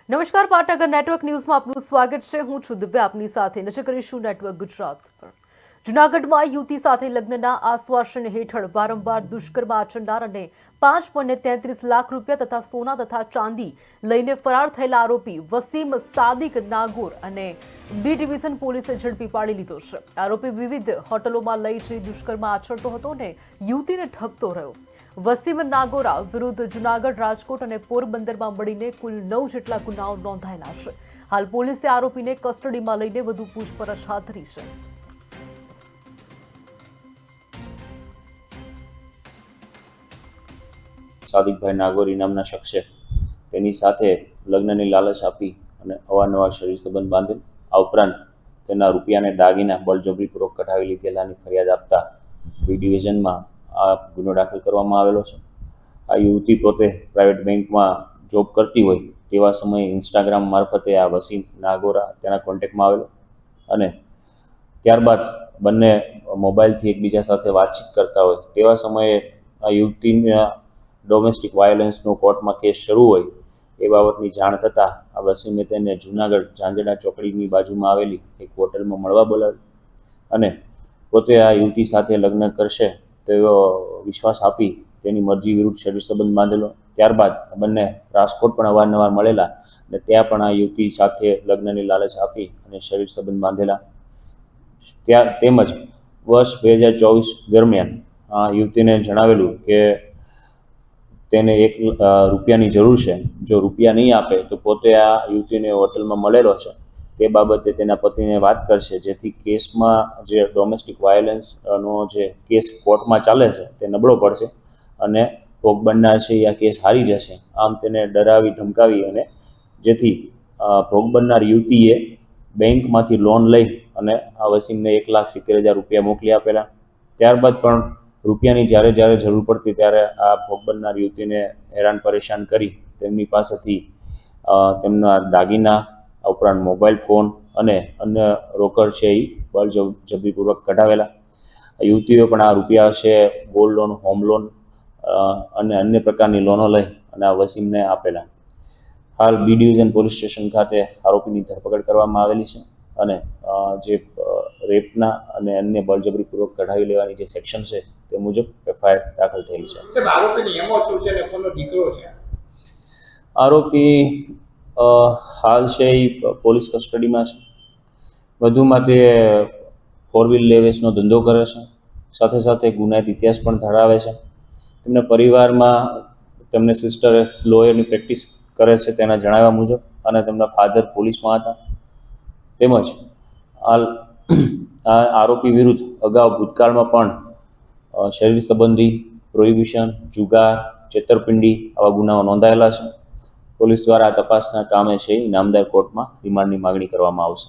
નમસ્કાર, પાટનગર નેટવર્ક ન્યૂઝમાં આપનું સ્વાગત છે। હું છું દિવ્યા, આપની સાથે નજર કરીશું નેટવર્ક ગુજરાત પર। જૂનાગઢમાં યુવતી સાથે લગ્નના આશ્વાસન હેઠળ વારંવાર દુષ્કર્મ આચરનાર અને 5.33 લાખ રૂપિયા તથા સોના તથા ચાંદી લઈને ફરાર થયેલા આરોપી વસીમ સાદિક નાગોર અને બી ડિવિઝન પોલીસે ઝડપી પાડી લીધો છે। આરોપી વિવિધ હોટલોમાં લઈ જઈ દુષ્કર્મ આચરતો હતો અને યુવતીને ઠગતો રહ્યો। વસીમ નાગોરા વિરુદ્ધ જૂનાગઢ, રાજકોટ અને પોરબંદરમાં મળીને કુલ 9 જેટલા ગુનાઓ નોંધાયેલા છે। હાલ પોલીસે આરોપીને કસ્ટડીમાં લઈને વધુ પૂછપરછ હાથ ધરી છે। સાદિકભાઈ નાગોરી નામના શખ્સે તેની સાથે લગ્નની લાલચ આપી અને અવારનવાર શરીર સંબંધ બાંધેલ, આ ઉપરાંત તેના રૂપિયાને દાગીના બળજબરીપૂર્વક કઢાવી લીધેલાની ફરિયાદ આપતા બી ડિવિઝનમાં આ ગુનો દાખલ કરવામાં આવેલો છે। આ યુવતી પોતે પ્રાઇવેટ બેંકમાં જોબ કરતી હોય તેવા સમયે ઇન્સ્ટાગ્રામ મારફતે આ વસીમ નાગોરા તેના કોન્ટેક્ટમાં આવેલો અને ત્યારબાદ બંને મોબાઈલથી એકબીજા સાથે વાતચીત કરતા હોય તેવા સમયે આ યુવતીના ડોમેસ્ટિક વાયોલન્સનો કોર્ટમાં કેસ શરૂ હોય એ બાબતની જાણ થતાં આ વસીમે તેને જૂનાગઢ ઝાંઝડા ચોકડીની બાજુમાં આવેલી એક હોટલમાં મળવા બોલાવી અને પોતે આ યુવતી સાથે લગ્ન કરશે તેવો વિશ્વાસ આપી તેની મરજી વિરુદ્ધ શરીર સંબંધ બાંધેલો। ત્યારબાદ બંને રાજકોટ પણ અવારનવાર મળેલા અને ત્યાં પણ આ યુવતી સાથે લગ્નની લાલચ આપી અને શરીર સંબંધ બાંધેલા। તેમજ વર્ષ 2024 દરમિયાન આ યુવતીને જણાવેલું કે તેને 1 રૂપિયાની જરૂર છે, જો રૂપિયા નહીં આપે તો પોતે આ યુવતીને હોટલમાં મળેલો છે તે બાબતે તેના પતિને વાત કરશે, જેથી કેસમાં જે ડોમેસ્ટિક વાયોલન્સનો જે કેસ કોર્ટમાં ચાલે છે તે નબળો પડશે અને ભોગ બનનાર છે એ આ કેસ હારી જશે। આમ તેને ડરાવી ધમકાવી અને જેથી ભોગ બનનાર યુવતીએ બેંકમાંથી લોન લઈ અને આ વસીમને 1,70,000 રૂપિયા મોકલી આપેલા। ત્યારબાદ પણ રૂપિયાની જ્યારે જરૂર પડતી ત્યારે આ ભોગ બનનાર યુવતીને હેરાન પરેશાન કરી તેમની પાસેથી તેમના દાગીના ઉપરાંત મોબાઈલ ફોન અને અન્ય રોકડ છે એ બળજબરીપૂર્વક કઢાવેલા। યુવતીઓ પણ આ રૂપિયા છે ગોલ્ડ લોન, હોમ લોન અને અન્ય પ્રકારની લોનો લઈ અને આ વસીમને આપેલા। હાલ બી ડિવિઝન પોલીસ સ્ટેશન ખાતે આરોપીની ધરપકડ કરવામાં આવેલી છે અને જે રેપના અને અન્ય બળજબરીપૂર્વક કઢાવી લેવાની જે સેક્શન છે તે મુજબ એફઆઈઆર દાખલ થયેલી છે। આરોપી હાલ છે એ પોલીસ કસ્ટડીમાં છે। વધુમાં તે 4 વ્હીલ લેવેચનો ધંધો કરે છે, સાથે સાથે ગુનાહિત ઇતિહાસ પણ ધરાવે છે। તેમના પરિવારમાં તેમને સિસ્ટર લોયરની પ્રેક્ટિસ કરે છે તેના જણાવ્યા મુજબ અને તેમના ફાધર પોલીસમાં હતા। તેમજ હાલ આ આરોપી વિરુદ્ધ અગાઉ ભૂતકાળમાં પણ શરીર સંબંધી, પ્રોહિબિશન, જુગાર, છેતરપિંડી આવા ગુનાઓ નોંધાયેલા છે। પોલીસ દ્વારા તપાસના કામે છે ઇનામદાર કોર્ટમાં રિમાન્ડની માગણી કરવામાં આવશે।